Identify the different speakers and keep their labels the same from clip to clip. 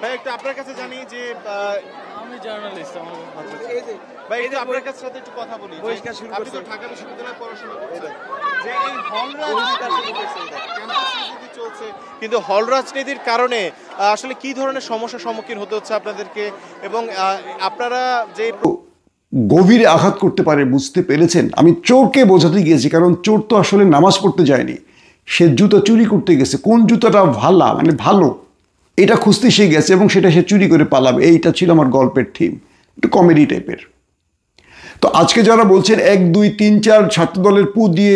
Speaker 1: ভাই একটু আপনার কাছে জানি যে
Speaker 2: আমি জার্নালিস্ট, আমার
Speaker 1: ভাই একটু আপনার কাছে সাথে একটু কথা বলি। আপনি তো ঢাকা বিশ্ববিদ্যালয়ে পড়াশোনা করছেন, যে এই হল রাজনীতি চলছে, কিন্তু হল রাজনীতির কারণে আসলে কি ধরনের সমস্যার সম্মুখীন হতে হচ্ছে আপনাদেরকে, এবং আপনারা যে
Speaker 3: গভীরে আঘাত করতে পারে বুঝতে পেরেছেন? আমি চোরকে বোঝাতে গিয়েছি, কারণ চোর তো আসলে নামাজ পড়তে যায়নি, সে জুতো চুরি করতে গেছে। কোন জুতোটা ভালো এটা খুঁজতে সে গেছে এবং সেটা সে চুরি করে পালাবে। এইটা ছিল আমার গল্পের থিম, একটু কমেডি টাইপের। তো আজকে যারা বলছেন 1 2 3 4 ছাত্রদলের পু দিয়ে ...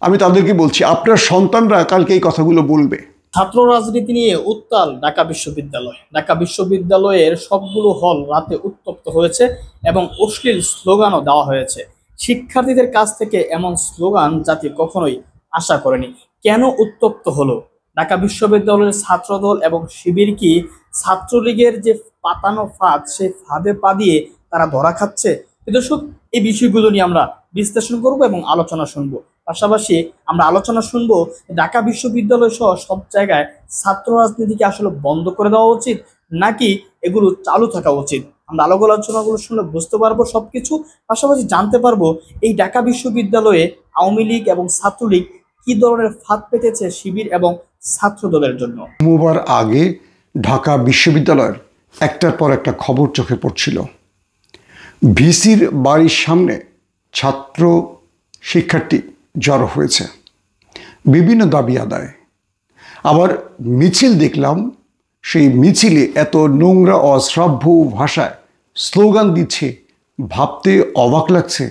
Speaker 3: আমি তাদেরকে বলছি, আপনার সন্তানরা কালকে এই কথাগুলো বলবে।
Speaker 4: ছাত্র রাজনীতি নিয়ে উত্তাল ঢাকা বিশ্ববিদ্যালয়। ঢাকা বিশ্ববিদ্যালয়ের সবগুলো হল রাতে উত্তপ্ত হয়েছে এবং অশ্লীল স্লোগানও দেওয়া হয়েছে। শিক্ষার্থীদের কাছ থেকে এমন স্লোগান জাতি কখনোই আশা করেনি। কেন উত্তপ্ত হলো? ঢাকা বিশ্ববিদ্যালয়ের ছাত্রদল এবং শিবির কি ছাত্রলীগের যে পাতানো ফাঁদ, সেই ফাঁদে পা দিয়ে তারা ধরা খাচ্ছে? দর্শক, এই বিষয়গুলো নিয়ে আমরা বিশ্লেষণ করব এবং আলোচনা শুনবো। পাশাপাশি আমরা আলোচনা শুনবো ঢাকা বিশ্ববিদ্যালয় সহ সব জায়গায় ছাত্র রাজনীতিকে আসলে বন্ধ করে দেওয়া উচিত নাকি এগুলো চালু থাকা উচিত। আমরা আলোচনাগুলো শুনলে বুঝতে পারবো সবকিছু। পাশাপাশি জানতে পারবো এই ঢাকা বিশ্ববিদ্যালয়ে আওয়ামী লীগ এবং ছাত্রলীগ কি ধরনের ফাঁদ পেতেছে শিবির এবং ছাত্র দলের জন্য।
Speaker 3: ঘুমোবার আগে ঢাকা বিশ্ববিদ্যালয়ের একটার পর একটা খবর চোখে পড়ছিল। ভিসির বাড়ির সামনে ছাত্র শিক্ষার্থী জড়ো হয়েছে, বিভিন্ন দাবি আদায়। আবার মিছিল দেখলাম, সেই মিছিলে এত নোংরা অশ্রাব্য ভাষায় স্লোগান দিচ্ছে, ভাবতে অবাক লাগছে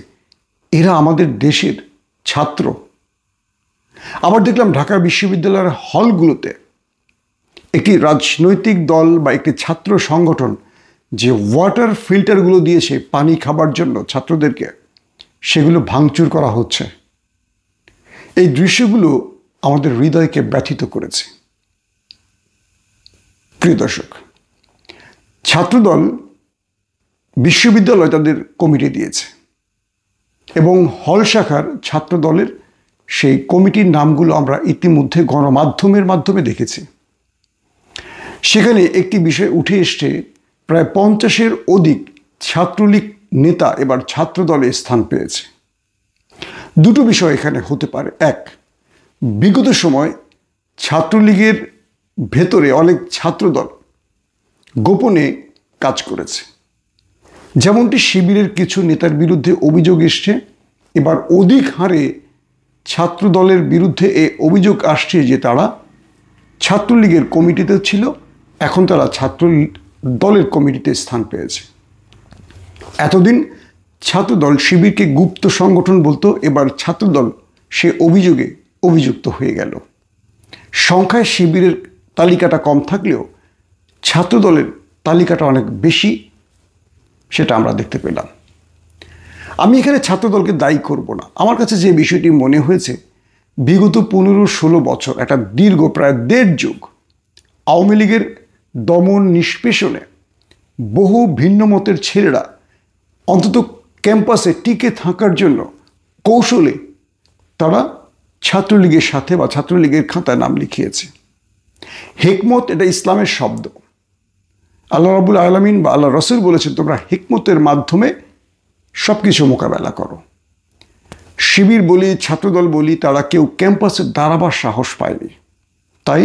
Speaker 3: এরা আমাদের দেশের ছাত্র। আবার দেখলাম ঢাকা বিশ্ববিদ্যালয়ের হলগুলোতে একটি রাজনৈতিক দল বা একটি ছাত্র সংগঠন যে ওয়াটার ফিল্টারগুলো দিয়েছে পানি খাবার জন্য ছাত্রদেরকে, সেগুলো ভাঙচুর করা হচ্ছে। এই দৃশ্যগুলো আমাদের হৃদয়কে ব্যথিত করেছে। প্রিয় দর্শক, ছাত্রদল বিশ্ববিদ্যালয় তাদের কমিটি দিয়েছে এবং হল শাখার ছাত্রদলের সেই কমিটির নামগুলো আমরা ইতিমধ্যে গণমাধ্যমের মাধ্যমে দেখেছি। সেখানে একটি বিষয় উঠে এসছে, প্রায় 50-এর অধিক ছাত্রলীগ নেতা এবার ছাত্রদলে স্থান পেয়েছে। দুটো বিষয় এখানে হতে পারে। এক, বিগত সময় ছাত্রলীগের ভেতরে অনেক ছাত্রদল গোপনে কাজ করেছে, যেমনটি শিবিরের কিছু নেতার বিরুদ্ধে অভিযোগ এসছে। এবার অধিক হারে ছাত্রদলের বিরুদ্ধে এই অভিযোগ আসছে যে তারা ছাত্রলীগের কমিটিতে ছিল, এখন তারা ছাত্র দলের কমিটিতে স্থান পেয়েছে। এতদিন ছাত্রদল শিবিরকে গুপ্ত সংগঠন বলতো, এবার ছাত্রদল সে অভিযোগে অভিযুক্ত হয়ে গেল। সংখ্যায় শিবিরের তালিকাটা কম থাকলেও ছাত্রদলের তালিকাটা অনেক বেশি, সেটা আমরা দেখতে পেলাম। আমি এখানে ছাত্রদলকে দায়ী করব না। আমার কাছে যে বিষয়টি মনে হয়েছে, বিগত 15-16 বছর, একটা দীর্ঘ প্রায় 1.5 যুগ আওয়ামী লীগের দমন নিষ্পেষণে বহু ভিন্ন মতের ছেলেরা অন্তত ক্যাম্পাসে টিকে থাকার জন্য কৌশলে তারা ছাত্রলীগের সাথে বা ছাত্রলীগের খাতায় নাম লিখিয়েছে। হিকমত এটা ইসলামের শব্দ। আল্লাহ রাব্বুল আলামিন বা আল্লাহ রসুল বলেছেন, তোমরা হিকমতের মাধ্যমে সব কিছু মোকাবেলা করো। শিবির বলি, ছাত্রদল বলি, তারা কেউ ক্যাম্পাসে দাঁড়াবার সাহস পায়নি। তাই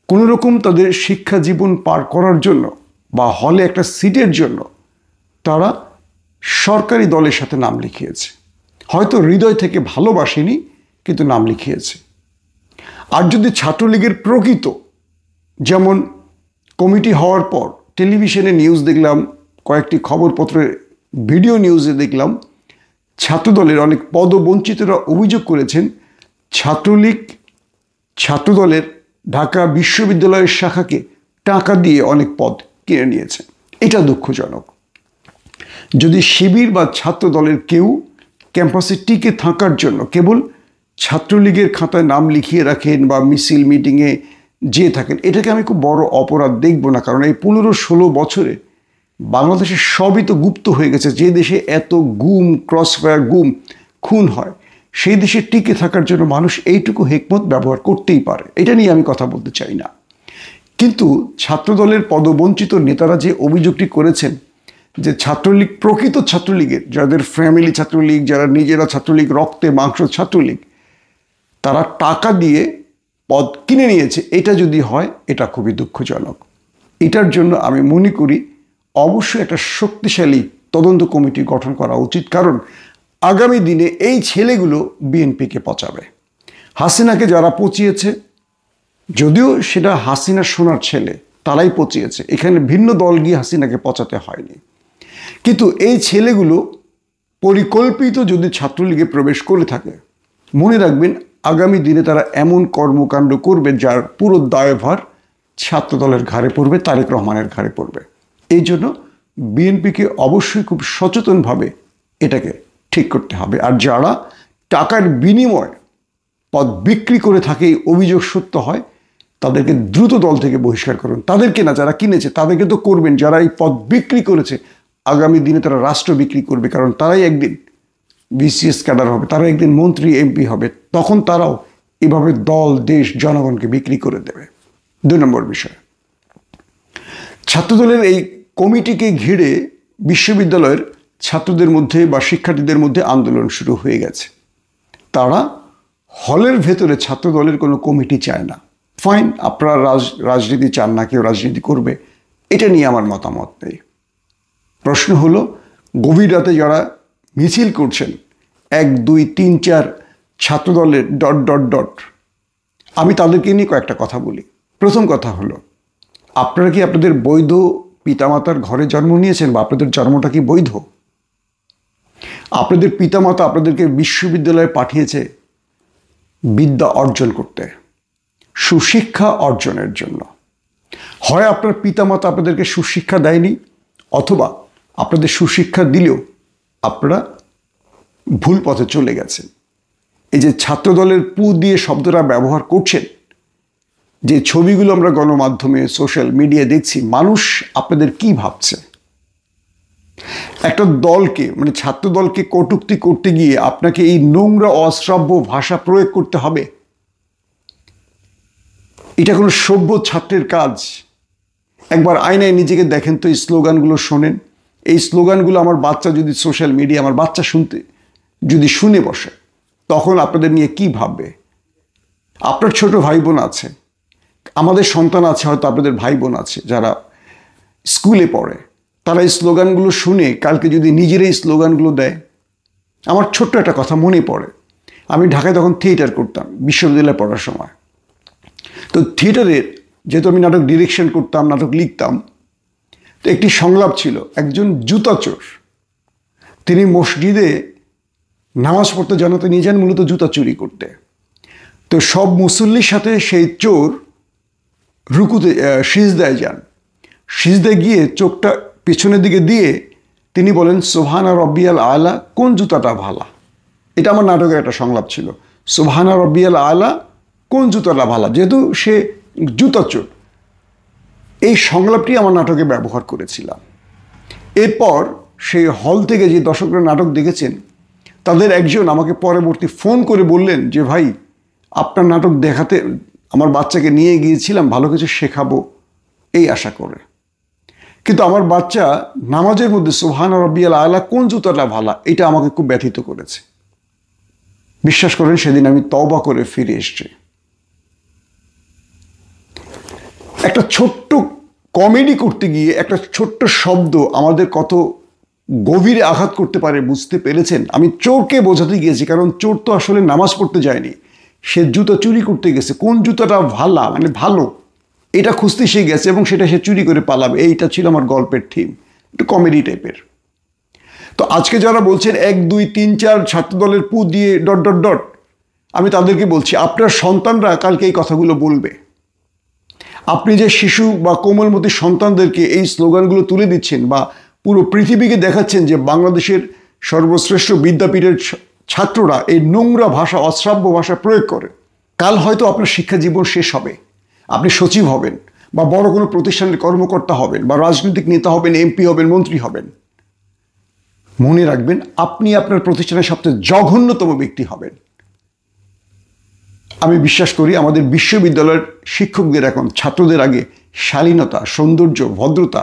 Speaker 3: কোনো রকম তাদের শিক্ষা জীবন পার করার জন্য বা হলে একটা সিটের জন্য তারা সরকারি দলের সাথে নাম লিখিয়েছে। হয়তো হৃদয় থেকে ভালোবাসেনি, কিন্তু নাম লিখিয়েছে। আর যদি ছাত্রলীগের প্রকৃত, যেমন কমিটি হওয়ার পর টেলিভিশনে নিউজ দেখলাম, কয়েকটি খবরপত্রে ভিডিও নিউজে দেখলাম, ছাত্রদলের অনেক পদবঞ্চিতরা অভিযোগ করেছেন ছাত্রলীগ ছাত্রদলের ঢাকা বিশ্ববিদ্যালয়ের শাখাকে টাকা দিয়ে অনেক পদ কিনে নিয়েছে। এটা দুঃখজনক। যদি শিবির বা ছাত্রদলের কেউ ক্যাম্পাসে টিকে থাকার জন্য কেবল ছাত্রলীগের খাতায় নাম লিখিয়ে রাখেন বা মিছিল মিটিংয়ে যেয়ে থাকেন, এটাকে আমি খুব বড় অপরাধ দেখব না। কারণ এই 15-16 বছরে বাংলাদেশে সবই তো গুপ্ত হয়ে গেছে। যে দেশে এত গুম, ক্রসফায়ার, গুম, খুন হয়, সেই দেশে টিকে থাকার জন্য মানুষ এইটুকু হিকমত ব্যবহার করতেই পারে। এটা নিয়ে আমি কথা বলতে চাই না। কিন্তু ছাত্রদলের পদবঞ্চিত নেতারা যে অভিযোগটি করেছেন যে ছাত্রলীগ, প্রকৃত ছাত্রলীগের, যাদের ফ্যামিলি ছাত্রলীগ, যারা নিজেরা ছাত্রলীগ, রক্তে মাংস ছাত্রলীগ, তারা টাকা দিয়ে পদ কিনে নিয়েছে, এটা যদি হয় এটা খুবই দুঃখজনক। এটার জন্য আমি মনে করি অবশ্যই একটা শক্তিশালী তদন্ত কমিটি গঠন করা উচিত, কারণ আগামী দিনে এই ছেলেগুলো বিএনপিকে পচাবে। হাসিনাকে যারা পচিয়েছে, যদিও সেটা হাসিনা সোনার ছেলে, তারাই পচিয়েছে, এখানে ভিন্ন দল গিয়ে হাসিনাকে পচাতে হয়নি। কিন্তু এই ছেলেগুলো পরিকল্পিত যদি ছাত্রলীগে প্রবেশ করে থাকে, মনে রাখবেন আগামী দিনে তারা এমন কর্মকাণ্ড করবে যার পুরো দায়ভার ছাত্রদলের ঘাড়ে পড়বে, তারেক রহমানের ঘাড়ে পড়বে। এই জন্য বিএনপিকে অবশ্যই খুব সচেতনভাবে এটাকে ঠিক করতে হবে। আর যারা টাকার বিনিময়ে পদ বিক্রি করে থাকে, এই অভিযোগ সত্য হয়, তাদেরকে দ্রুত দল থেকে বহিষ্কার করুন। তাদেরকে না, যারা কিনেছে তাদেরকে তো করবেন, যারা এই পদ বিক্রি করেছে আগামী দিনে তারা রাষ্ট্র বিক্রি করবে, কারণ তারাই একদিন বিসিএস ক্যাডার হবে, তারা একদিন মন্ত্রী এমপি হবে, তখন তারাও এভাবে দল, দেশ, জনগণকে বিক্রি করে দেবে। 2 নম্বর বিষয়, ছাত্রদলের এই কমিটিকে ঘিরে বিশ্ববিদ্যালয়ের ছাত্রদের মধ্যে বা শিক্ষার্থীদের মধ্যে আন্দোলন শুরু হয়ে গেছে। তারা হলের ভেতরে ছাত্রদলের কোনো কমিটি চায় না। ফাইন, আপনারা রাজনীতি চান না, কেউ রাজনীতি করবে, এটা নিয়ে আমার মতামত নেই। প্রশ্ন হলো, গভীর রাতে যারা মিছিল করছেন 1, 2, 3, 4 ছাত্রদলের ... আমি তাদেরকে নিয়ে কয়েকটা কথা বলি। প্রথম কথা হলো, আপনারা কি আপনাদের বৈধ পিতামাতার ঘরে জন্ম নিয়েছেন, বা আপনাদের জন্মটা কি বৈধ? আপনাদের পিতামাতা আপনাদেরকে বিশ্ববিদ্যালয়ে পাঠিয়েছে বিদ্যা অর্জন করতে, সুশিক্ষা অর্জনের জন্য। হয় আপনার পিতামাতা আপনাদেরকে সুশিক্ষা দেয়নি, অথবা আপনাদের সুশিক্ষা দিলেও আপনারা ভুল পথে চলে গেছেন। এই যে ছাত্রদলের পু দিয়ে শব্দটা ব্যবহার করছেন, যে ছবিগুলো আমরা গণমাধ্যমে, সোশ্যাল মিডিয়ায় দেখছি, মানুষ আপনাদের কি ভাবছে? একটা দলকে, মানে ছাত্রদলকে কটূক্তি করতে গিয়ে আপনাকে এই নোংরা অশ্রাব্য ভাষা প্রয়োগ করতে হবে? এটা কোনো সভ্য ছাত্রের কাজ? একবার আয়নায় নিজেকে দেখেন তো, এই স্লোগানগুলো শোনেন। এই স্লোগানগুলো আমার বাচ্চা যদি সোশ্যাল মিডিয়া, আমার বাচ্চা যদি শুনে বসে, তখন আপনাদের নিয়ে কি ভাববে? আপনার ছোট ভাই বোন আছে, আমাদের সন্তান আছে, হয়তো আপনাদের ভাই বোন আছে যারা স্কুলে পড়ে, তারা এই স্লোগানগুলো শুনে কালকে যদি নিজেরাই স্লোগানগুলো দেয়। আমার ছোট্ট একটা কথা মনে পড়ে, আমি ঢাকায় তখন থিয়েটার করতাম বিশ্ববিদ্যালয়ে পড়ার সময়। তো থিয়েটারের, যেহেতু আমি নাটক ডিরেকশন করতাম, নাটক লিখতাম, তো একটি সংলাপ ছিল, একজন জুতা চোর, তিনি মসজিদে নামাজ পড়তে জানাতে নিয়ে যান মূলত জুতা চুরি করতে। তো সব মুসল্লির সাথে সেই চোর রুকুতে সিজদায় যান। সিজদায় গিয়ে চোখটা পেছনের দিকে দিয়ে তিনি বলেন, সুবহানা রব্বিয়াল আলা, কোন জুতাটা ভালা। এটা আমার নাটকের একটা সংলাপ ছিল, সুবহানা রব্বিয়াল আলা, কোন জুতাটা ভালা, যেহেতু সে জুতা চোর। এই সংলাপটি আমার নাটকে ব্যবহার করেছিলাম। এরপর সেই হল থেকে যে দর্শকরা নাটক দেখেছেন, তাদের একজন আমাকে পরবর্তী ফোন করে বললেন যে, ভাই আপনার নাটক দেখাতে আমার বাচ্চাকে নিয়ে গিয়েছিলাম ভালো কিছু শেখাবো এই আশা করে, কিন্তু আমার বাচ্চা নামাজের মধ্যে সুবহানা রব্বিয়াল আলা, কোন জুতাটা ভালা, এটা আমাকে খুব ব্যথিত করেছে। বিশ্বাস করেন, সেদিন আমি তওবা করে ফিরে এসেছি। একটা ছোট্ট কমেডি করতে গিয়ে একটা ছোট্ট শব্দ আমাদের কত গভীরে আঘাত করতে পারে বুঝতে পেরেছেন? আমি চোরকে বোঝাতে গিয়েছি, কারণ চোর তো আসলে নামাজ পড়তে যায়নি, সে জুতা চুরি করতে গেছে। কোন জুতাটা ভালা, মানে ভালো, এটা খুঁজতে সে গেছে এবং সেটা সে চুরি করে পালাবে। এইটা ছিল আমার গল্পের থিম, একটু কমেডি টাইপের। তো আজকে যারা বলছেন 1, 2, 3, 4 ছাত্রদলের পু দিয়ে ... আমি তাদেরকে বলছি, আপনার সন্তানরা কালকে এই কথাগুলো বলবে। আপনি যে শিশু বা কোমলমতি সন্তানদেরকে এই স্লোগানগুলো তুলে দিচ্ছেন, বা পুরো পৃথিবীকে দেখাচ্ছেন যে বাংলাদেশের সর্বশ্রেষ্ঠ বিদ্যাপীঠের ছাত্ররা এই নোংরা ভাষা, অশ্রাব্য ভাষা প্রয়োগ করে, কাল হয়তো আপনার শিক্ষা জীবন শেষ হবে, আপনি সচিব হবেন, বা বড় কোনো প্রতিষ্ঠানের কর্মকর্তা হবেন, বা রাজনৈতিক নেতা হবেন, এমপি হবেন, মন্ত্রী হবেন। মনে রাখবেন, আপনি আপনার প্রতিষ্ঠানের সবচেয়ে জঘন্যতম ব্যক্তি হবেন। আমি বিশ্বাস করি আমাদের বিশ্ববিদ্যালয়ের শিক্ষকদের এখন ছাত্রদের আগে শালীনতা, সৌন্দর্য, ভদ্রতা,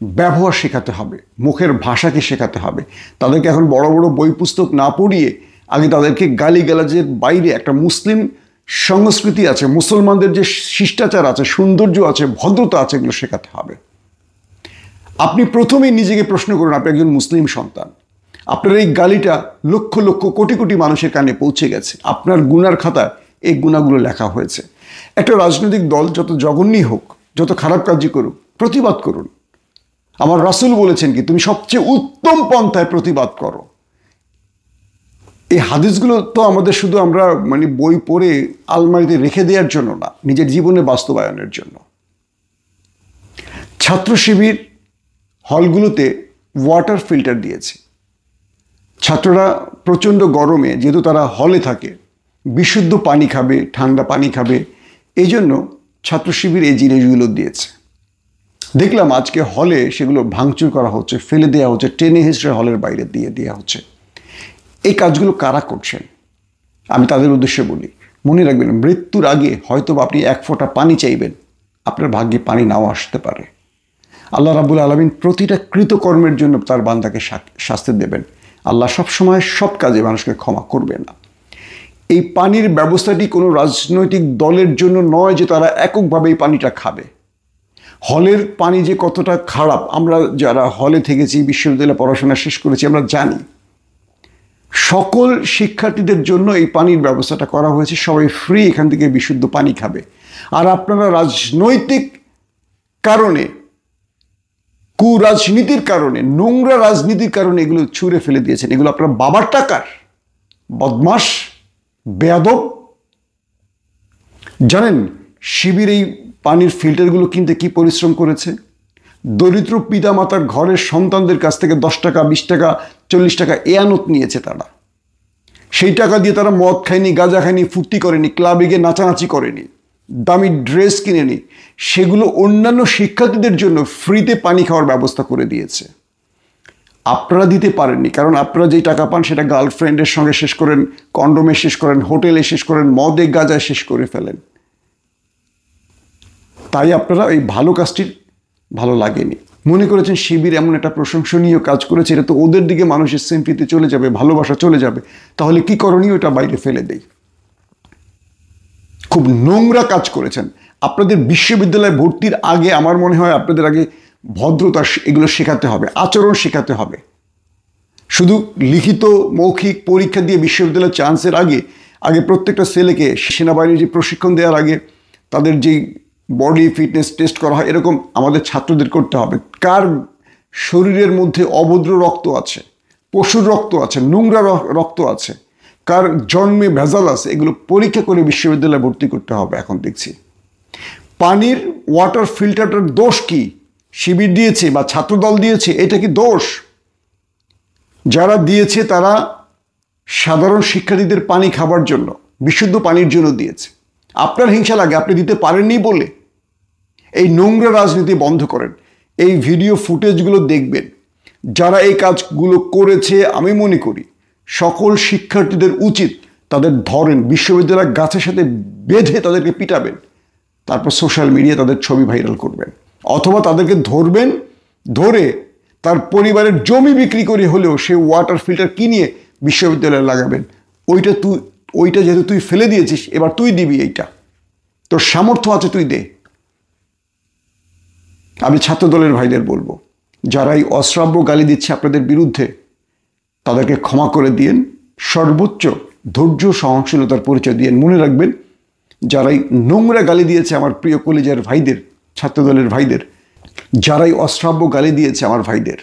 Speaker 3: ব্যবহার শেখাতে হবে, মুখের ভাষাকে শেখাতে হবে। তাদেরকে এখন বড় বড় বই পুস্তক না পড়িয়ে আগে তাদেরকে গালিগালাজের বাইরে একটা মুসলিম সংস্কৃতি আছে, মুসলমানদের যে শিষ্টাচার আছে, সৌন্দর্য আছে, ভদ্রতা আছে, এগুলো শেখাতে হবে। আপনি প্রথমেই নিজেকে প্রশ্ন করুন, আপনি একজন মুসলিম সন্তান, আপনার এই গালিটা লক্ষ লক্ষ কোটি কোটি মানুষের কানে পৌঁছে গেছে, আপনার গুনার খাতায় এই গুণাগুলো লেখা হয়েছে। একটা রাজনৈতিক দল যত জঘন্যই হোক, যত খারাপ কাজই করুক, প্রতিবাদ করুন। আমার রাসূল বলেছেন কি, তুমি সবচেয়ে উত্তম পন্থায় প্রতিবাদ করো। এই হাদিসগুলো তো আমাদের শুধু আমরা বই পড়ে আলমারিতে রেখে দেওয়ার জন্য না, নিজের জীবনে বাস্তবায়নের জন্য। ছাত্র শিবির হলগুলোতে ওয়াটার ফিল্টার দিয়েছে। ছাত্ররা প্রচণ্ড গরমে, যেহেতু তারা হলে থাকে, বিশুদ্ধ পানি খাবে, ঠান্ডা পানি খাবে, এই জন্য ছাত্র শিবির এই জিনিসগুলো দিয়েছে। দেখলাম আজকে হলে সেগুলো ভাঙচুর করা হচ্ছে, ফেলে দেওয়া হচ্ছে, টেনে হিসেবে হলের বাইরে দিয়ে দেওয়া হচ্ছে। এই কাজগুলো কারা করছেন আমি তাদের উদ্দেশ্যে বলি, মনে রাখবেন মৃত্যুর আগে হয়তো আপনি এক ফোঁটা পানি চাইবেন, আপনার ভাগ্যে পানি নাও আসতে পারে। আল্লাহ রাব্বুল আলামিন প্রতিটা কৃতকর্মের জন্য তার বান্দাকে শাস্তি দেবেন। আল্লাহ সবসময় সব কাজে মানুষকে ক্ষমা করবে না। এই পানির ব্যবস্থাটি কোনো রাজনৈতিক দলের জন্য নয় যে তারা এককভাবে এই পানিটা খাবে। হলের পানি যে কতটা খারাপ, আমরা যারা হলে থেকেছি, বিশ্ববিদ্যালয়ে পড়াশোনা শেষ করেছি, আমরা জানি। সকল শিক্ষার্থীদের জন্য এই পানির ব্যবস্থাটা করা হয়েছে, সবাই ফ্রি এখান থেকে বিশুদ্ধ পানি খাবে। আর আপনারা রাজনৈতিক কারণে, কুরাজনীতির কারণে, নোংরা রাজনীতির কারণে এগুলো ছুঁড়ে ফেলে দিয়েছেন। এগুলো আপনার বাবার টাকার, বদমাস, বেয়াদব। জানেন শিবির এই পানির ফিল্টারগুলো কিনতে কি পরিশ্রম করেছে? দরিদ্র পিতামাতার ঘরের সন্তানদের কাছ থেকে 10 টাকা, 20 টাকা, 40 টাকা এয়ানত নিয়েছে তারা। সেই টাকা দিয়ে তারা মদ খায়নি, গাঁজা খায়নি, ফুর্তি করেনি, ক্লাবে গিয়ে নাচানাচি করেনি, দামি ড্রেস কিনেনি। সেগুলো অন্যান্য শিক্ষার্থীদের জন্য ফ্রিতে পানি খাওয়ার ব্যবস্থা করে দিয়েছে। আপনারা দিতে পারেননি, কারণ আপনারা যেই টাকা পান সেটা গার্লফ্রেন্ডের সঙ্গে শেষ করেন, কন্ডোমে শেষ করেন, হোটেলে শেষ করেন, মদে গাঁজায় শেষ করে ফেলেন। তাই আপনারা এই ভালো কাজটির ভালো লাগেনি, মনে করেছেন শিবির এমন একটা প্রশংসনীয় কাজ করেছে, এটা তো ওদের দিকে মানুষের সিম্পিতে চলে যাবে, ভালোবাসা চলে যাবে। তাহলে কি করণীয়? এটা বাইরে ফেলে দেই। খুব নোংরা কাজ করেছেন। আপনাদের বিশ্ববিদ্যালয়ে ভর্তির আগে আমার মনে হয় আপনাদের আগে ভদ্রতা এগুলো শেখাতে হবে, আচরণ শেখাতে হবে। শুধু লিখিত মৌখিক পরীক্ষা দিয়ে বিশ্ববিদ্যালয়ের চান্সের আগে প্রত্যেকটা ছেলেকে সেনাবাহিনীর যে প্রশিক্ষণ দেওয়ার আগে তাদের যেই বডি ফিটনেস টেস্ট করা হয়, এরকম আমাদের ছাত্রদের করতে হবে। কার শরীরের মধ্যে অভদ্র রক্ত আছে, পশুর রক্ত আছে, নোংরা রক্ত আছে, কার জন্মে ভেজাল আছে, এগুলো পরীক্ষা করে বিশ্ববিদ্যালয়ে ভর্তি করতে হবে। এখন দেখছি পানির ওয়াটার ফিল্টারটার দোষ কি? শিবির দিয়েছে বা ছাত্রদল দিয়েছে, এটা কি দোষ? যারা দিয়েছে তারা সাধারণ শিক্ষার্থীদের পানি খাবার জন্য, বিশুদ্ধ পানির জন্য দিয়েছে। আপনার হিংসা লাগে আপনি দিতে পারেননি বলে। এই নোংরা রাজনীতি বন্ধ করেন। এই ভিডিও ফুটেজগুলো দেখবেন। যারা এই কাজগুলো করেছে, আমি মনে করি সকল শিক্ষার্থীদের উচিত তাদের ধরেন, বিশ্ববিদ্যালয়ের গাছের সাথে বেঁধে তাদেরকে পিটাবেন, তারপর সোশ্যাল মিডিয়ায় তাদের ছবি ভাইরাল করবেন। অথবা তাদেরকে ধরবেন, ধরে তার পরিবারের জমি বিক্রি করে হলেও সে ওয়াটার ফিল্টার কিনিয়ে বিশ্ববিদ্যালয়ে লাগাবেন। ওইটা যেহেতু তুই ফেলে দিয়েছিস, এবার তুই দিবি, এইটা তোর সামর্থ্য আছে, তুই দে। আমি ছাত্রদলের ভাইদের বলবো, যারা এই অশ্রাব্য গালি দিচ্ছে আপনাদের বিরুদ্ধে, তাদেরকে ক্ষমা করে দিয়েন, সর্বোচ্চ ধৈর্য সহনশীলতার পরিচয় দিয়েন। মনে রাখবেন, যারাই নোংরা গালি দিয়েছে আমার প্রিয় কলেজের ভাইদের, ছাত্রদলের ভাইদের, যারাই অশ্রাব্য গালি দিয়েছে আমার ভাইদের,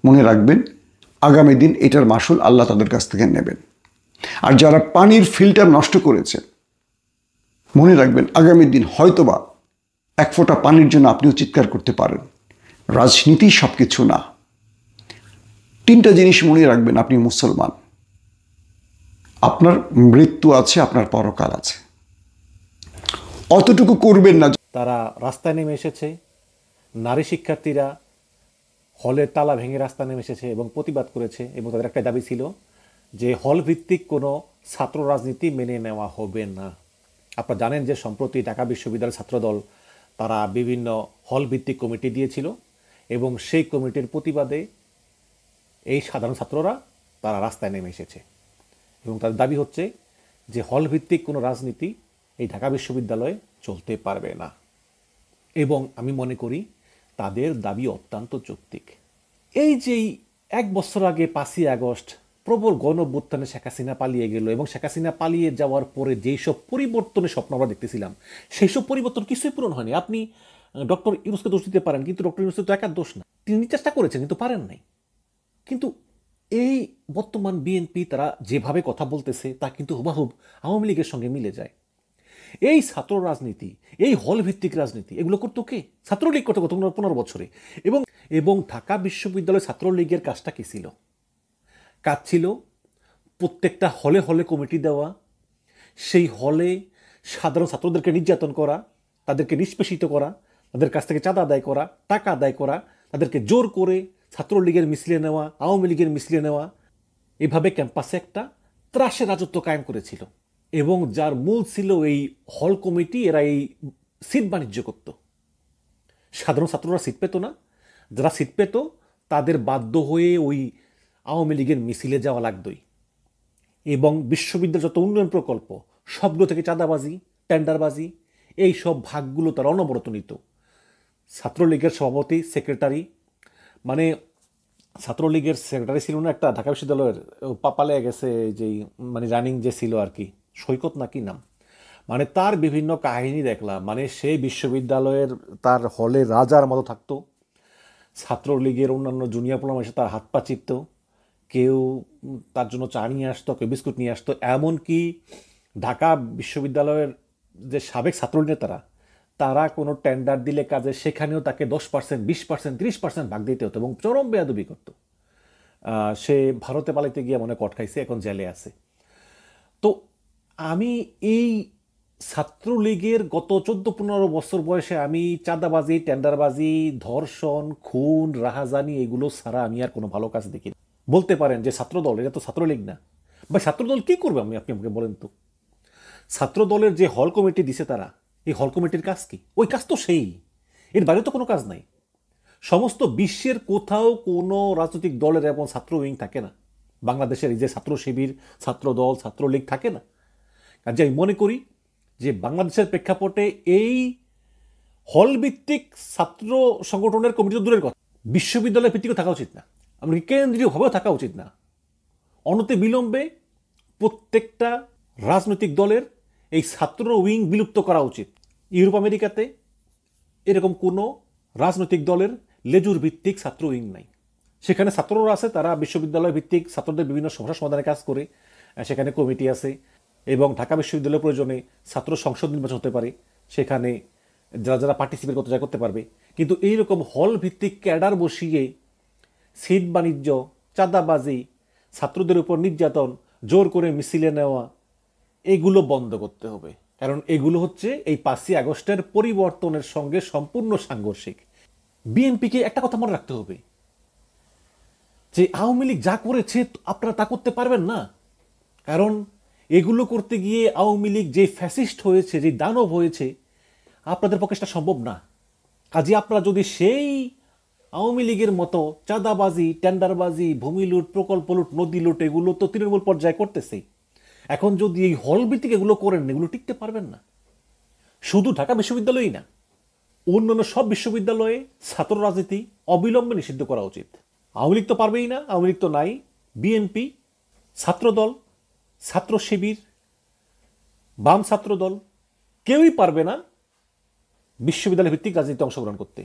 Speaker 3: মনে রাখবেন আগামী দিন এটার মাসুল আল্লাহ তাদের কাছ থেকে নেবেন। আর যারা পানির ফিল্টার নষ্ট করেছে, মনে রাখবেন আগামী দিন হয়তোবা এক ফোঁটা পানির জন্য আপনিও চিৎকার করতে পারেন। রাজনীতি সব কিছু না। 3টা জিনিস মনে রাখবেন, আপনি মুসলমান, আপনার মৃত্যু আছে, আপনার পরকাল আছে, অতটুকু করবেন না।
Speaker 5: তারা রাস্তায় নেমে এসেছে, নারী শিক্ষার্থীরা হলের তালা ভেঙে রাস্তায় নেমে এসেছে এবং প্রতিবাদ করেছে। এবং তাদের একটা দাবি ছিল যে হল ভিত্তিক কোনো ছাত্র রাজনীতি মেনে নেওয়া হবে না। আপনারা জানেন যে সম্প্রতি ঢাকা বিশ্ববিদ্যালয় ছাত্রদল তারা বিভিন্ন হল ভিত্তিক কমিটি দিয়েছিল এবং সেই কমিটির প্রতিবাদে এই সাধারণ ছাত্ররা তারা রাস্তায় নেমে এসেছে এবং তাদের দাবি হচ্ছে যে হল ভিত্তিক কোনো রাজনীতি এই ঢাকা বিশ্ববিদ্যালয়ে চলতে পারবে না এবং আমি মনে করি তাদের দাবি অত্যন্ত যৌক্তিক। এই যেই 1 বছর আগে 5ই আগস্ট প্রবল গণঅভ্যুত্থানে শেখ হাসিনা পালিয়ে গেল এবং শেখ হাসিনা পালিয়ে যাওয়ার পরে যেই সব পরিবর্তনের স্বপ্ন আমরা দেখতেছিলাম সেই সব পরিবর্তন কিছুই পূরণ হয়নি। আপনি ডক্টর ইউনূসকে দোষ দিতে পারেন, কিন্তু ডক্টর ইউনূসের তো একার দোষ না, তিনি চেষ্টা করেছেন কিন্তু পারেন নাই। কিন্তু এই বর্তমান বিএনপি তারা যেভাবে কথা বলতেছে তা কিন্তু হুবাহুব আওয়ামী লীগের সঙ্গে মিলে যায়। এই ছাত্র রাজনীতি, এই হল ভিত্তিক রাজনীতি এগুলো করতো কে? ছাত্রলীগ করতো গত 15 বছরে। এবং ঢাকা বিশ্ববিদ্যালয় ছাত্রলীগের কাজটা কি ছিল? কাজ ছিল প্রত্যেকটা হলে হলে কমিটি দেওয়া, সেই হলে সাধারণ ছাত্রদেরকে নির্যাতন করা, তাদেরকে নিষ্পেষিত করা, তাদের কাছ থেকে চাঁদা আদায় করা, টাকা আদায় করা, তাদেরকে জোর করে ছাত্রলীগের মিছিলে নেওয়া, আওয়ামী লীগের মিছিলে নেওয়া, এভাবে ক্যাম্পাসে একটা ত্রাসের রাজত্ব কায়েম করেছিল। এবং যার মূল ছিল এই হল কমিটি, এরা এই সিট বাণিজ্য করত। সাধারণ ছাত্ররা সিট পেত না, যারা সিট পেত তাদের বাধ্য হয়ে ওই আওয়ামী লীগের মিছিলে যাওয়া লাগতই। এবং বিশ্ববিদ্যালয়ের যত উন্নয়ন প্রকল্প সবগুলো থেকে চাঁদাবাজি, টেন্ডারবাজি, এই সব ভাগগুলো তারা অনবরত নিত। ছাত্রলীগের সভাপতি, সেক্রেটারি, মানে ছাত্রলীগের সেক্রেটারি ছিল না একটা ঢাকা বিশ্ববিদ্যালয়ের, পাপালে গেছে যেই মানে রানিং যে ছিল আর কি, সৈকত নাকি নাম, মানে তার বিভিন্ন কাহিনী দেখলাম। মানে সেই বিশ্ববিদ্যালয়ের তার হলে রাজার মতো থাকতো, ছাত্রলীগের অন্যান্য জুনিয়র পোলাম এসে তার হাত পা চিপত, কেউ তার জন্য চা নিয়ে আসতো, কেউ বিস্কুট নিয়ে আসতো। এমনকি ঢাকা বিশ্ববিদ্যালয়ের যে সাবেক ছাত্রলীগ নেতারা, তারা কোনো টেন্ডার দিলে কাজে সেখানেও তাকে 10%, 20%, 30% ভাগ দিতে হতো এবং চরম বেয়াদবি করতো। সে ভারতে পালাইতে গিয়ে মনে কট খাইছে, এখন জেলে আছে। তো আমি এই ছাত্রলীগের গত 14-15 বছর বয়সে আমি চাঁদাবাজি, টেন্ডারবাজি, ধর্ষণ, খুন, রাহাজানি এগুলো ছাড়া আমি আর কোনো ভালো কাজ দেখি না। বলতে পারেন যে ছাত্রদল, এটা তো ছাত্রলীগ না, বা ছাত্রদল কি করবে? আপনি আমাকে বলেন তো। ছাত্রদলের যে হল কমিটি দিছে তারা, এই হল কমিটির কাজ কি? ওই কাজ তো সেই, এর বাইরে তো কোনো কাজ নাই। সমস্ত বিশ্বের কোথাও কোনো রাজনৈতিক দলের এমন ছাত্র উইং থাকে না। বাংলাদেশের এই যে ছাত্র শিবির, ছাত্রদল, ছাত্রলীগ থাকে না। কাজে আমি মনে করি যে বাংলাদেশের প্রেক্ষাপটে এই হল ভিত্তিক ছাত্র সংগঠনের কমিটি তো দূরের কথা, বিশ্ববিদ্যালয় ভিত্তিকও থাকা উচিত না, এমনকি কেন্দ্রীয়ভাবেও থাকা উচিত না। অনতি বিলম্বে প্রত্যেকটা রাজনৈতিক দলের এই ছাত্র উইং বিলুপ্ত করা উচিত। ইউরোপ আমেরিকাতে এরকম কোনো রাজনৈতিক দলের লেজুর ভিত্তিক ছাত্র উইং নাই। সেখানে ছাত্ররা আছে, তারা বিশ্ববিদ্যালয় ভিত্তিক ছাত্রদের বিভিন্ন সমস্যা সমাধানের কাজ করে, সেখানে কমিটি আছে এবং ঢাকা বিশ্ববিদ্যালয়ের প্রয়োজনে ছাত্র সংসদ নির্বাচন হতে পারে, সেখানে যারা যারা পার্টিসিপেট করতে করতে পারবে। কিন্তু এইরকম হল ভিত্তিক ক্যাডার বসিয়ে সিট বাণিজ্য, চাঁদাবাজি, ছাত্রদের উপর নির্যাতন, জোর করে মিছিলে নেওয়া, এগুলো বন্ধ করতে হবে। কারণ এগুলো হচ্ছে এই 5ই আগস্টের পরিবর্তনের সঙ্গে সম্পূর্ণ সাংঘর্ষিক। বিএনপিকে একটা কথা মনে রাখতে হবে যে আওয়ামী লীগ যা করেছে আপনারা তা করতে পারবেন না। কারণ এগুলো করতে গিয়ে আওয়ামী লীগ যে ফ্যাসিস্ট হয়েছে, যে দানব হয়েছে, আপনাদের পক্ষে সেটা সম্ভব না। কাজে আপনারা যদি সেই আওয়ামী লীগের মতো চাঁদাবাজি, টেন্ডারবাজি, ভূমি লুট, প্রকল্প লুট, নদী লুট, এগুলো তো তৃণমূল পর্যায়ে করতেছে, এখন যদি এই হল ভিত্তিক এগুলো করেন, এগুলো টিকতে পারবেন না। শুধু ঢাকা বিশ্ববিদ্যালয়ই না, অন্যান্য সব বিশ্ববিদ্যালয়ে ছাত্র রাজনীতি অবিলম্বে নিষিদ্ধ করা উচিত। আওয়ামী লীগ তো পারবেই না, আওয়ামী লীগ তো নাই। বিএনপি, ছাত্রদল, ছাত্র শিবির, বাম ছাত্রদল কেউই পারবে না বিশ্ববিদ্যালয় ভিত্তিক রাজনীতিতে অংশগ্রহণ করতে।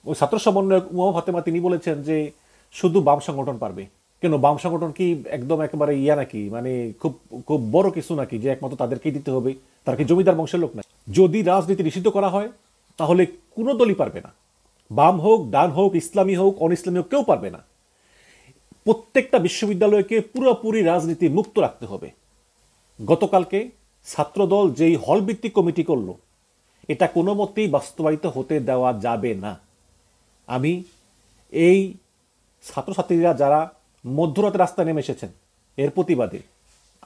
Speaker 5: ওই ছাত্র সমন্বয়ক উমা ফাতেমা তিনি বলেছেন যে শুধু বাম সংগঠন পারবে। কেন, বাম সংগঠন কি একদম একেবারে ইয়া নাকি, মানে খুব খুব বড় কিছু নাকি যে একমাত্র তাদেরকেই দিতে হবে? তারা কি জমিদার বংশের লোক না? যদি রাজনীতি নিষিদ্ধ করা হয় তাহলে কোনো দলই পারবে না, বাম হোক, ডান হোক, ইসলামী হোক, অন ইসলামী হোক, কেউ পারবে না। প্রত্যেকটা বিশ্ববিদ্যালয়কে পুরোপুরি রাজনীতি মুক্ত রাখতে হবে। গতকালকে ছাত্রদল যেই হল ভিত্তিক কমিটি করলো, এটা কোনো মতেই বাস্তবায়িত হতে দেওয়া যাবে না। আমি এই ছাত্রছাত্রীরা যারা মধ্যরাতে রাস্তায় নেমে এসেছেন এর প্রতিবাদে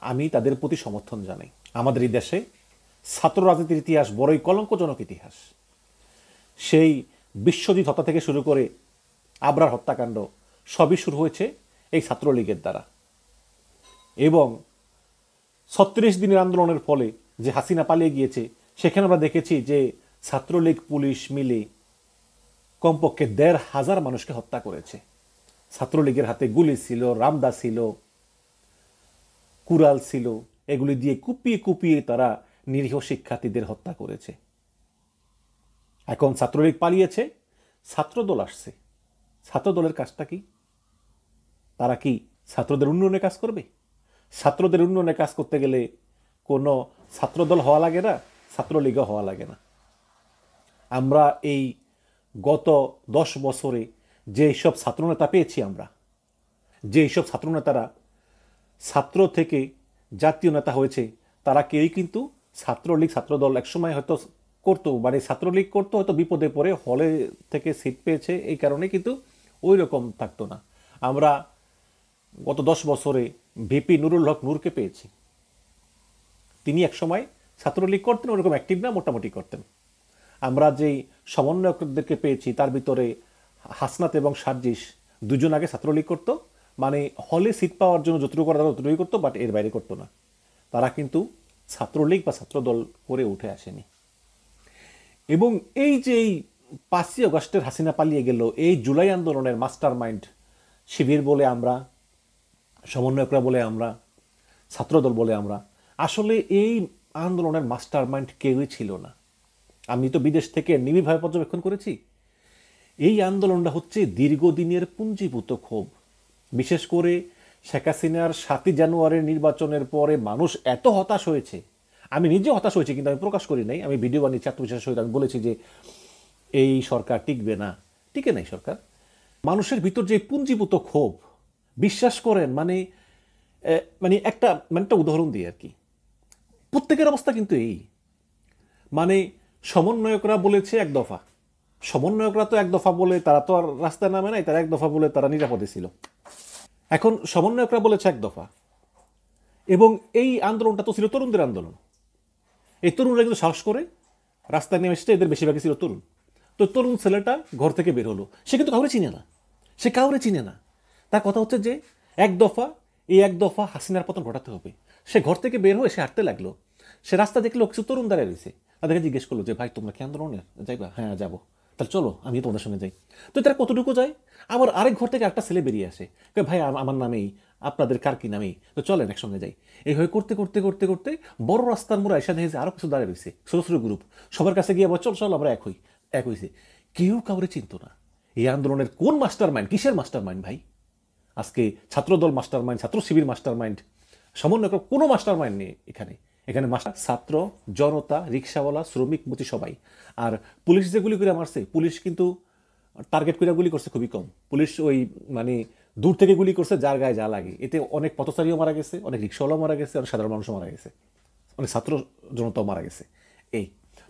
Speaker 5: আমি তাদের প্রতি সমর্থন জানাই। আমাদের এই দেশে ছাত্র রাজনীতির ইতিহাস বড়ই কলঙ্কজনক ইতিহাস। সেই বিশ্বজিৎ হত্যা থেকে শুরু করে আবরার হত্যাকাণ্ড সবই শুরু হয়েছে এই ছাত্রলীগের দ্বারা। এবং 36 দিনের আন্দোলনের ফলে যে হাসিনা পালিয়ে গিয়েছে, সেখানে আমরা দেখেছি যে ছাত্রলীগ পুলিশ মিলে কমপক্ষে 1,500 মানুষকে হত্যা করেছে। ছাত্রলীগের হাতে গুলি ছিল, রামদা ছিল, কুড়াল ছিল, এগুলি দিয়ে কুপিয়ে কুপিয়ে তারা নিরীহ শিক্ষার্থীদের হত্যা করেছে। এখন ছাত্রলীগ পালিয়েছে, ছাত্রদল আসছে। ছাত্রদলের কাজটা কি? তারা কি ছাত্রদের উন্নয়নে কাজ করবে? ছাত্রদের উন্নয়নে কাজ করতে গেলে কোনো ছাত্রদল হওয়া লাগে না, ছাত্রলীগও হওয়া লাগে না। আমরা এই গত 10 বছরে যে সব ছাত্রনেতা পেয়েছি, আমরা যে সব ছাত্রনেতারা ছাত্র থেকে জাতীয় নেতা হয়েছে, তারা কেউই কিন্তু ছাত্রলীগ ছাত্রদল একসময় হয়তো করতো, মানে ছাত্রলীগ করতো, হয়তো বিপদে পড়ে হলে থেকে সিট পেয়েছে, এই কারণে কিন্তু ওই রকম থাকতো না। আমরা গত 10 বছরে ভিপি নুরুল হক নূরকে পেয়েছি। তিনি একসময় ছাত্রলীগ করতেন, ওরকম অ্যাক্টিভ না, মোটামুটি করতেন। আমরা যেই সমন্বয়কদেরকে পেয়েছি তার ভিতরে হাসনাত এবং সার্জিস দুজন আগে ছাত্রলীগ করতো, মানে হলে সিট পাওয়ার জন্য যতটুকু করা ততটুকুই করতো, বাট এর বাইরে করতো না। তারা কিন্তু ছাত্রলীগ বা ছাত্রদল করে উঠে আসেনি। এবং এই যে 5ই আগস্টের হাসিনা পালিয়ে গেল, এই জুলাই আন্দোলনের মাস্টার মাইন্ড শিবির বলে আমরা, সমন্বয়করা বলে আমরা, ছাত্রদল বলে আমরা, আসলে এই আন্দোলনের মাস্টার মাইন্ড কেউই ছিল না। আমি তো বিদেশ থেকে নিবিড়ভাবে পর্যবেক্ষণ করেছি। এই আন্দোলনটা হচ্ছে দীর্ঘদিনের পুঞ্জীভূত ক্ষোভ। বিশেষ করে শেখ হাসিনার 7ই জানুয়ারির নির্বাচনের পরে মানুষ এত হতাশ হয়েছে, আমি নিজে হতাশ হয়েছি, কিন্তু আমি প্রকাশ করি নাই। আমি ভিডিও বানিয়েছি আত্মবিশ্বাসের সহিত, আমি বলেছি যে এই সরকার টিকবে না, টিকে নাই সরকার। মানুষের ভিতর যে পুঞ্জীভূত ক্ষোভ, বিশ্বাস করেন, মানে একটা উদাহরণ দিই আর কি। প্রত্যেকের অবস্থা কিন্তু এই, মানে সমন্বয়করা বলেছে 1 দফা, সমন্বয়করা তো 1 দফা বলে তারা তো আর রাস্তায় নামে নাই, তারা 1 দফা বলে তারা নিরাপদে ছিল। এখন সমন্বয়করা বলেছে 1 দফা, এবং এই আন্দোলনটা তো ছিল তরুণদের আন্দোলন। এই তরুণরা কিন্তু সাহস করে রাস্তায় নেমে এসেছে, এদের বেশিরভাগই ছিল তরুণ। তো তরুণ ছেলেটা ঘর থেকে বের হলো, সে কিন্তু কাউরে চিনে না, সে কাউরে চিনে না। তার কথা হচ্ছে যে 1 দফা, এই 1 দফা হাসিনার পতন ঘটাতে হবে। সে ঘর থেকে বের হয়ে সে হাঁটতে লাগলো, সে রাস্তা দেখলো কিছু তরুণ দাঁড়িয়ে রয়েছে, তাদেরকে জিজ্ঞেস করলো যে ভাই তোমরা কি আন্দোলনের যাইবা? হ্যাঁ যাবো, তাহলে চলো আমি তোমাদের সঙ্গে যাই। তো তারা কতটুকু যায়, আবার আরেক ঘর থেকে একটা ছেলে বেরিয়ে আসে, ভাই আমার নামেই, আপনাদের কার কি নামেই, তো চলেন একসঙ্গে যাই। এইভাবে করতে করতে করতে করতে বড় রাস্তার মোড়ে এসে দেখেছে আরও কিছু দাঁড়িয়ে রয়েছে, ছোটো ছোটো গ্রুপ, সবার কাছে গিয়ে আবার চল চল আমরা এক হয়েছে। কেউ কাউরে চিনত না। এই আন্দোলনের কোন মাস্টার মাইন্ড, কিসের মাস্টার মাইন্ড ভাই? আজকে ছাত্রদল মাস্টার মাইন্ড, ছাত্র শিবির মাস্টার মাইন্ড, সমন্বয় কোনো মাস্টার মাইন্ড নেই এখানে। এখানে ছাত্র, জনতা, রিক্সাওয়ালা, শ্রমিক, মুচি সবাই। আর পুলিশ যে গুলি করে মারছে, পুলিশ কিন্তু টার্গেট করে গুলি করছে খুবই কম। পুলিশ ওই মানে দূর থেকে গুলি করছে যার গায়ে যা লাগে। এতে অনেক পথচারীও মারা গেছে, অনেক রিক্সাওয়ালাও মারা গেছে, অনেক সাধারণ মানুষও মারা গেছে, অনেক ছাত্র জনতাও মারা গেছে। এই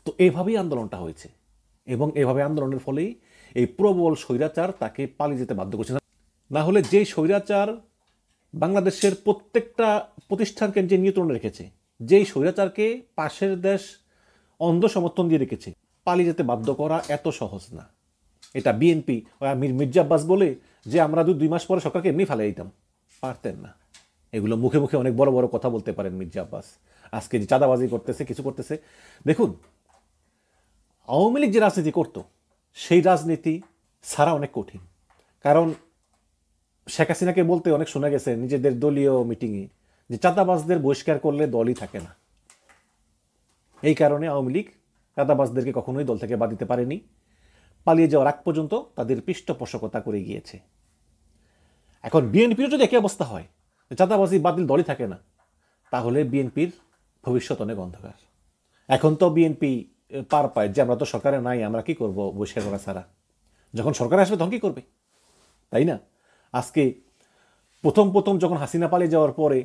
Speaker 5: তো এইভাবেই আন্দোলনটা হয়েছে, এবং এভাবে আন্দোলনের ফলেই এই প্রবল স্বৈরাচার তাকে পালিয়ে যেতে বাধ্য করছে। না হলে যে স্বৈরাচার বাংলাদেশের প্রত্যেকটা প্রতিষ্ঠানকে যে নিয়ন্ত্রণে রেখেছে, যেই স্বৈরাচারকে পাশের দেশ অন্ধ সমর্থন দিয়ে রেখেছে, পালিয়ে যেতে বাধ্য করা এত সহজ না। এটা বিএনপি মির্জা আব্বাস বলে যে আমরা 2 মাস পরে সরকারকে এমনি ফেলে দিতাম, পারতেন না। এগুলো মুখে মুখে অনেক বড় বড় কথা বলতে পারেন মির্জা আব্বাস। আজকে যে চাঁদাবাজি করতেছে, কিছু করতেছে, দেখুন আওয়ামী লীগ যে রাজনীতি করতো, সেই রাজনীতি ছাড়া অনেক কঠিন। কারণ শেখ হাসিনাকে বলতে অনেক শোনা গেছে নিজেদের দলীয় মিটিংয়ে যে চাঁদাবাজদের বহিষ্কার করলে দলই থাকে না। এই কারণে আওয়ামী লীগ চাঁদাবাজদেরকে কখনোই দল থেকে বাদ দিতে পারেনি। পালিয়ে যাওয়ার আগ পর্যন্ত তাদের পৃষ্ঠপোষকতা করে গিয়েছে। এখন বিএনপিরও যদি একই অবস্থা হয়, চাঁদাবাজি বাতিল দলই থাকে না, তাহলে বিএনপির ভবিষ্যৎ অনেক অন্ধকার। এখন তো বিএনপি পার পায় যে আমরা তো সরকারে নাই, আমরা কি করব বহিষ্কার করা ছাড়া। যখন সরকার আসবে তখন কি করবে, তাই না? আজকে প্রথম যখন হাসিনা পালিয়ে যাওয়ার পরে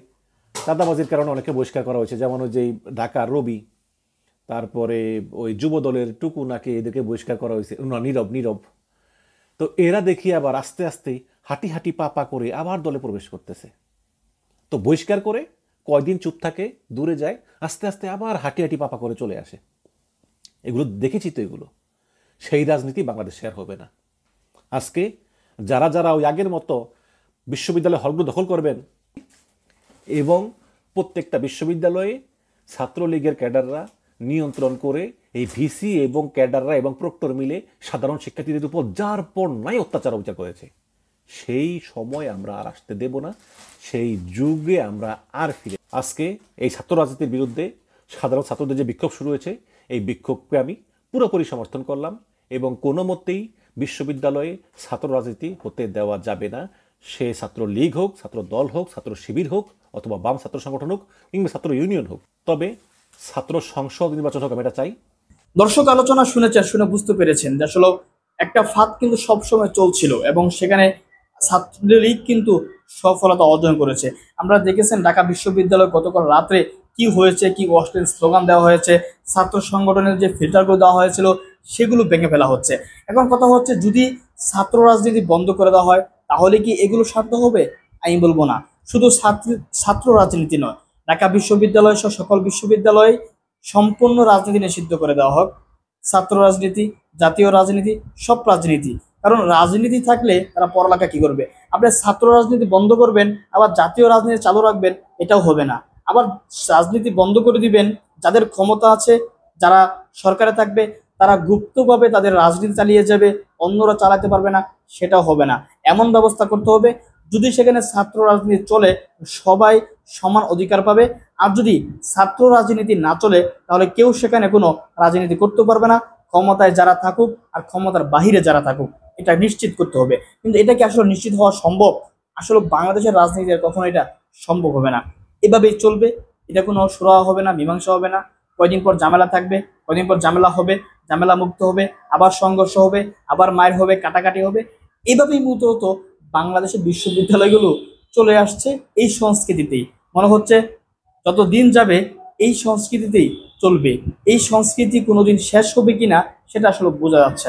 Speaker 5: চাঁদাবাজির কারণে অনেকে বহিষ্কার করা হয়েছে, যেমন ওই যে ঢাকার রবি, তারপরে ওই যুব দলের টুকু নাকি এদেরকে বহিষ্কার করা হয়েছে, না নীরব। তো এরা দেখি আবার আস্তে আস্তে হাঁটি পা করে আবার দলে প্রবেশ করতেছে। তো বহিষ্কার করে কয়দিন চুপ থাকে, দূরে যায়, আস্তে আস্তে আবার হাঁটি পা করে চলে আসে। এগুলো দেখেছি তো এগুলো। সেই রাজনীতি বাংলাদেশে আর হবে না। আজকে যারা যারা ওই আগের মতো বিশ্ববিদ্যালয় হলগুলো দখল করবেন এবং প্রত্যেকটা বিশ্ববিদ্যালয়ে ছাত্রলীগের ক্যাডাররা নিয়ন্ত্রণ করে এই ভিসি এবং ক্যাডাররা এবং প্রক্টর মিলে সাধারণ শিক্ষার্থীদের উপর যার পর নাই অত্যাচার অবিচার করেছে, সেই সময় আমরা আর আসতে দেব না, সেই যুগে আমরা আর ফিরে। আজকে এই ছাত্র রাজনীতির বিরুদ্ধে সাধারণ ছাত্রদের যে বিক্ষোভ শুরু হয়েছে, এই বিক্ষোভকে আমি পুরোপুরি সমর্থন করলাম এবং কোনো মতেই বিশ্ববিদ্যালয়ে ছাত্র রাজনীতি হতে দেওয়া যাবে না। সে ছাত্র লীগ হোক, ছাত্র দল হোক, ছাত্র শিবির হোক, অথবা বাম ছাত্র সংগঠন হোক, কিংবা ছাত্র ইউনিয়ন হোক, তবে ছাত্র সংসদ নির্বাচন হোক, আমি এটা চাই।
Speaker 4: দর্শক আলোচনা শুনেছেন, শুনে বুঝতে পেরেছেন যে আসলে একটা ফাঁদ কিন্তু সবসময় চলছিল এবং সেখানে ছাত্রলীগ কিন্তু সফলতা অর্জন করেছে। আমরা দেখেছেন ঢাকা বিশ্ববিদ্যালয় গতকাল রাত্রে কি হয়েছে, কি অশ্লীল স্লোগান দেওয়া হয়েছে, ছাত্র সংগঠনের যে ফিল্টারগুলো দেওয়া হয়েছিল সেগুলো ভেঙে ফেলা হচ্ছে। এখন কথা হচ্ছে, যদি ছাত্র রাজনীতি বন্ধ করে দেওয়া হয় তাহলে কি এগুলো সাধ্য হবে? আমি বলবো না। শুধু ছাত্র রাজনীতি নয়, ঢাকা বিশ্ববিদ্যালয় সহ সকল বিশ্ববিদ্যালয়ে সম্পূর্ণ রাজনীতি নিষিদ্ধ করে দেওয়া হোক। ছাত্র রাজনীতি, জাতীয় রাজনীতি, সব রাজনীতি। কারণ রাজনীতি থাকলে তারা পড়ালেখা কি করবে? আপনি ছাত্র রাজনীতি বন্ধ করবেন আবার জাতীয় রাজনীতি চালু রাখবেন, এটাও হবে না। আবার রাজনীতি বন্ধ করে দিবেন, যাদের ক্ষমতা আছে, যারা সরকারে থাকবে তারা গুপ্তভাবে তাদের রাজনীতি চালিয়ে যাবে, অন্যরা চালাতে পারবে না, সেটাও হবে না। এমন ব্যবস্থা করতে হবে যদি সেখানে ছাত্র রাজনীতি চলে সবাই সমান অধিকার পাবে, আর যদি ছাত্র রাজনীতি না চলে তাহলে কেউ সেখানে কোনো রাজনীতি করতে পারবে না, ক্ষমতায় যারা থাকুক আর ক্ষমতার বাহিরে যারা থাকুক, এটা নিশ্চিত করতে হবে। কিন্তু এটা কি আসলে নিশ্চিত হওয়া সম্ভব? আসলে বাংলাদেশের রাজনীতি কখনো এটা সম্ভব হবে না। এভাবেই চলবে, এটা কোনো সুরাহা হবে না, মীমাংসা হবে না। কয়দিন পর ঝামেলা থাকবে, কয়দিন পর ঝামেলা হবে, ঝামেলা মুক্ত হবে, আবার সংঘর্ষ হবে, আবার মায়ের হবে, কাটাকাটি হবে। এভাবেই মূলত বাংলাদেশের বিশ্ববিদ্যালয়গুলো চলে আসছে এই সংস্কৃতিতেই। মনে হচ্ছে যত দিন যাবে এই সংস্কৃতিতেই চলবে। এই সংস্কৃতি কোনোদিন শেষ হবে কিনা সেটা আসলে বোঝা যাচ্ছে না।